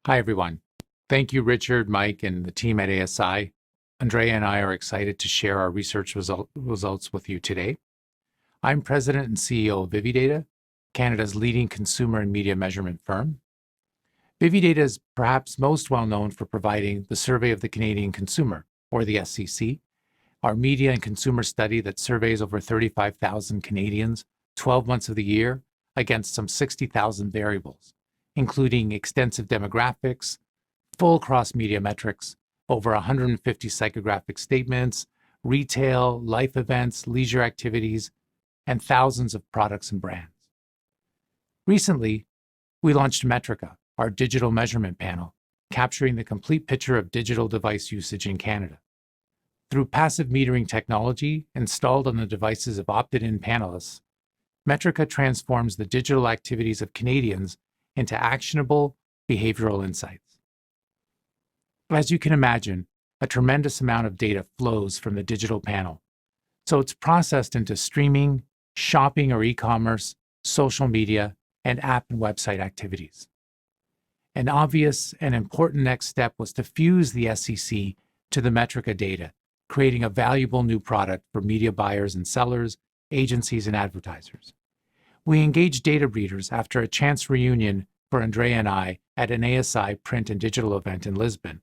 Hi, everyone. Thank you, Richard, Mike, and the team at ASI. Andrea and I are excited to share our research results with you today. I'm President and CEO of Vividata, Canada's leading consumer and media measurement firm. Vividata is perhaps most well known for providing the Survey of the Canadian Consumer, or the SCC, our media and consumer study that surveys over 35,000 Canadians 12 months of the year against some 60,000 variables, including extensive demographics, full cross-media metrics, over 150 psychographic statements, retail, life events, leisure activities, and thousands of products and brands. Recently, we launched Metrica, our digital measurement panel, capturing the complete picture of digital device usage in Canada. Through passive metering technology installed on the devices of opted-in panelists, Metrica transforms the digital activities of Canadians into actionable behavioral insights. As you can imagine, a tremendous amount of data flows from the digital panel, so it's processed into streaming, shopping or e-commerce, social media, and app and website activities. An obvious and important next step was to fuse the SCC to the Metrica data, creating a valuable new product for media buyers and sellers, agencies, and advertisers. We engaged dataBreeders after a chance reunion for Andrea and I at an ASI print and digital event in Lisbon.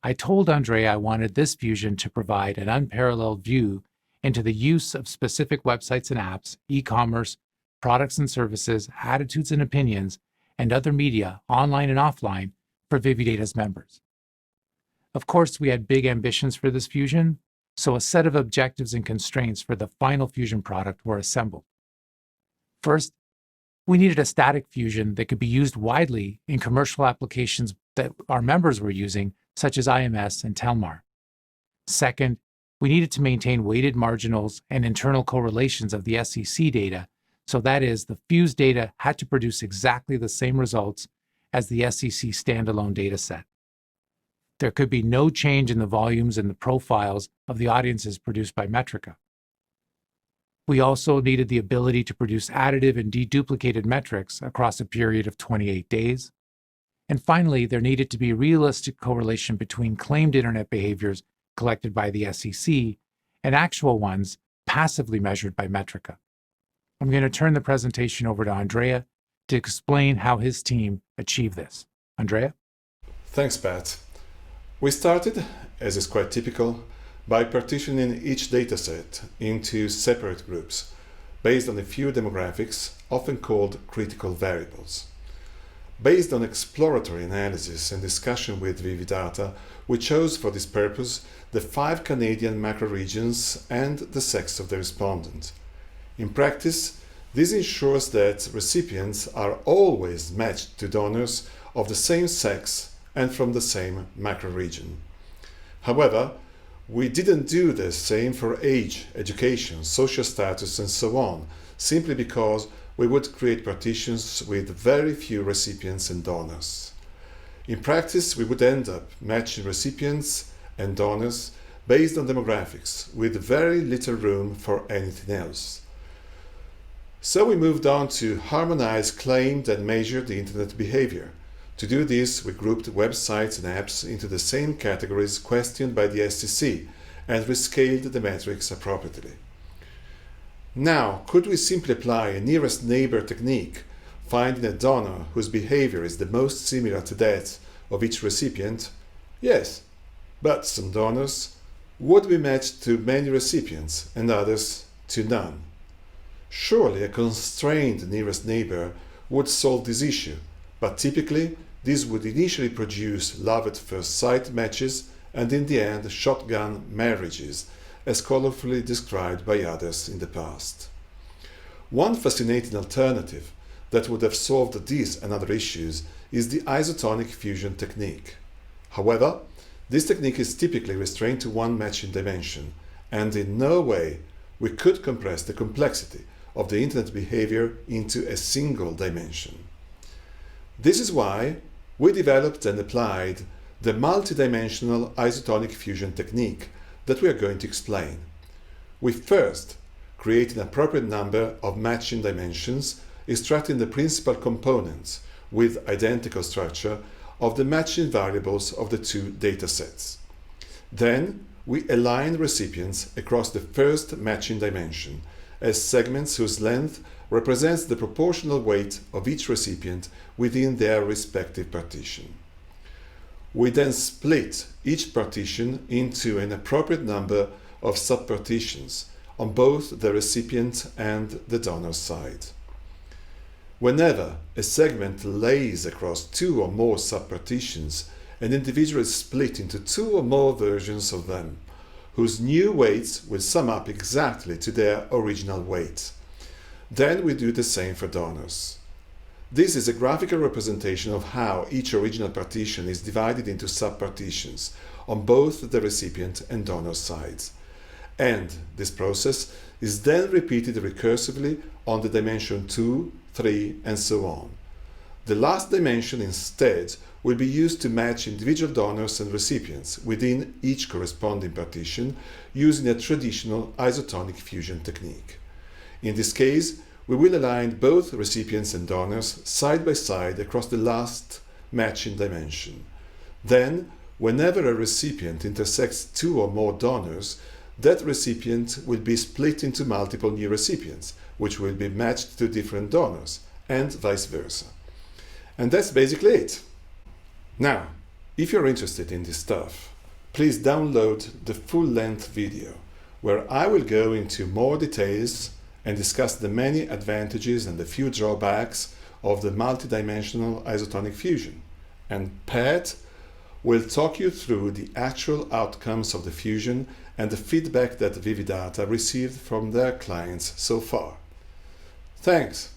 I told Andrea I wanted this fusion to provide an unparalleled view into the use of specific websites and apps, e-commerce, products and services, attitudes and opinions, and other media, online and offline, for Vividata's members. Of course, we had big ambitions for this fusion, so a set of objectives and constraints for the final fusion product were assembled. First, we needed a static fusion that could be used widely in commercial applications that our members were using, such as IMS and Telmar. Second, we needed to maintain weighted marginals and internal correlations of the SCC data, so that is, the fused data had to produce exactly the same results as the SCC standalone dataset. There could be no change in the volumes and the profiles of the audiences produced by Metrica. We also needed the ability to produce additive and deduplicated metrics across a period of 28 days. And finally, there needed to be realistic correlation between claimed internet behaviors collected by the SCC and actual ones passively measured by Metrica. I'm going to turn the presentation over to Andrea to explain how his team achieved this. Andrea? Thanks, Pat. We started, as is quite typical, by partitioning each dataset into separate groups based on a few demographics, often called critical variables. Based on exploratory analysis and discussion with Vividata, we chose for this purpose the 5 Canadian macro-regions and the sex of the respondent. In practice, this ensures that recipients are always matched to donors of the same sex and from the same macro-region. However, we didn't do the same for age, education, social status, and so on, simply because we would create partitions with very few recipients and donors. In practice, we would end up matching recipients and donors based on demographics, with very little room for anything else. So we moved on to harmonize claimed and measured internet behavior. To do this, we grouped websites and apps into the same categories questioned by the SCC and rescaled the metrics appropriately. Now, could we simply apply a nearest neighbor technique, finding a donor whose behavior is the most similar to that of each recipient? Yes, but some donors would be matched to many recipients and others to none. Surely a constrained nearest neighbor would solve this issue, but typically this would initially produce love at first sight matches and in the end shotgun marriages, as colorfully described by others in the past. One fascinating alternative that would have solved these and other issues is the Isotonic fusion technique. However, this technique is typically restrained to one matching dimension, and in no way we could compress the complexity of the internet behavior into a single dimension. This is why we developed and applied the multidimensional isotonic fusion technique that we are going to explain. We first create an appropriate number of matching dimensions, extracting the principal components with identical structure of the matching variables of the two datasets. Then we align recipients across the first matching dimension as segments whose length represents the proportional weight of each recipient within their respective partition. We then split each partition into an appropriate number of subpartitions on both the recipient and the donor side. Whenever a segment lays across two or more subpartitions, an individual is split into two or more versions of them, whose new weights will sum up exactly to their original weight. Then we do the same for donors. This is a graphical representation of how each original partition is divided into subpartitions on both the recipient and donor sides. And this process is then repeated recursively on the dimension 2, 3, and so on. The last dimension instead will be used to match individual donors and recipients within each corresponding partition using a traditional isotonic fusion technique. In this case, we will align both recipients and donors side by side across the last matching dimension. Then, whenever a recipient intersects two or more donors, that recipient will be split into multiple new recipients, which will be matched to different donors, and vice versa. And that's basically it. Now, if you're interested in this stuff, please download the full-length video, where I will go into more details and discuss the many advantages and the few drawbacks of the multidimensional isotonic fusion. And Pat will talk you through the actual outcomes of the fusion and the feedback that Vividata received from their clients so far. Thanks!